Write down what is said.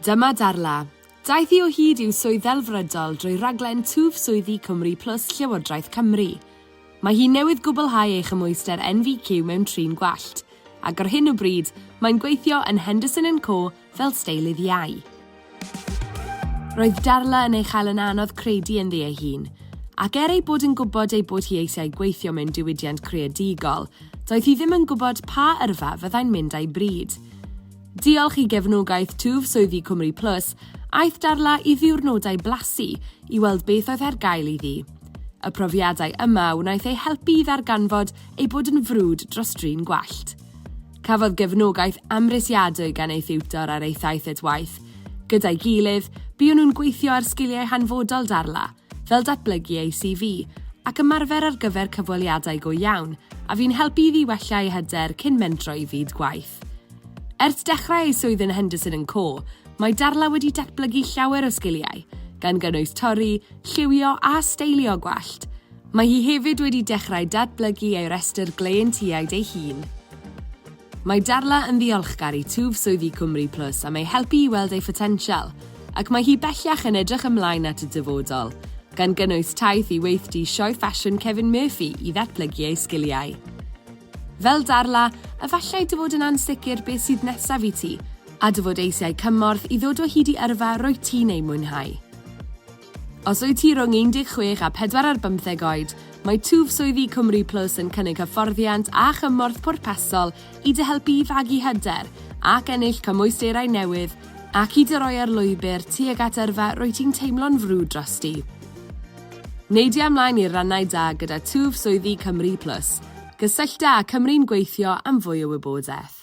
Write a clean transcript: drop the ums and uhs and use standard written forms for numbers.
Dyma Darla. Daeth hi o hyd i'w swydd ddelfrydol drwy raglen Twf Swyddi Cymru plus Llywodraeth Cymru. Mae hi newydd gwblhau ei chymwyster NVQ mewn trin gwallt, ac ar hyn o bryd mae'n gweithio yn Henderson & Co fel steilydd iau. Roedd Darla yn ei chael yn anodd credu yn ddi ei hun, ac ei bod yn gwybod ei bod hi eisiau gweithio mewn diwydiant creadigol, doedd hi ddim yn gwybod pa yrfa fyddai'n mynd a'i bryd. Diolch i gefnogaeth Twf Swyddi Cymru plus, aeth Darla i ddiwrnodau blasu i weld beth oedd ar gael iddi. Y profiadau yma wnaeth ei helpu i ddarganfod ei bod yn frwd dros drin gwallt. Cafodd gefnogaeth amrysiadwy gan ei thiwtor ar ei thaith et waith. Gyda'i gilydd, buon nhw'n gweithio ar sgiliau hanfodol Darla, fel datblygu ei CV, ac ymarfer ar gyfer cyfweliadau go iawn, a fi'n helpu iddi wella ei hyder cyn mentro i fyd gwaith. Ers dechrau ei swydd yn Henderson & Co, mae Darla wedi datblygu llawer o sgiliau, gan gynnwys torri, lliwio a steilio gwallt. Mae hi hefyd wedi dechrau datblygu ei restr gleientiaid ei hun. Mae Darla yn ddiolchgar i Twf Swyddi Cymru plus am ei helpu i weld ei potensial, ac mae hi bellach yn edrych ymlaen at y dyfodol, gan gynnwys taith i weithdy sioe ffasiwn Kevin Murphy i ddatblygu ei sgiliau. Fel Darla, efallai dy fod yn ansicr beth sydd nesaf i ti, a dy fod eisiau cymorth i ddod o hyd i yrfa roi ti'n ei mwynhau. Os wyt ti rhwng 16 a 45 oed, mae Twf Swyddi Cymru plus yn cynnig hyfforddiant a chymorth pwrpasol i dy helpu i fagu hyder ac ennill cymwysterau newydd ac i dy roi ar lwybr tuag at yrfa roi ti'n teimlo'n frwd drosti. Neidio ymlaen i'r rannau da gyda Twf Swyddi Cymru plus. Gysyllta â Cymru'n gweithio am fwy o wybodaeth.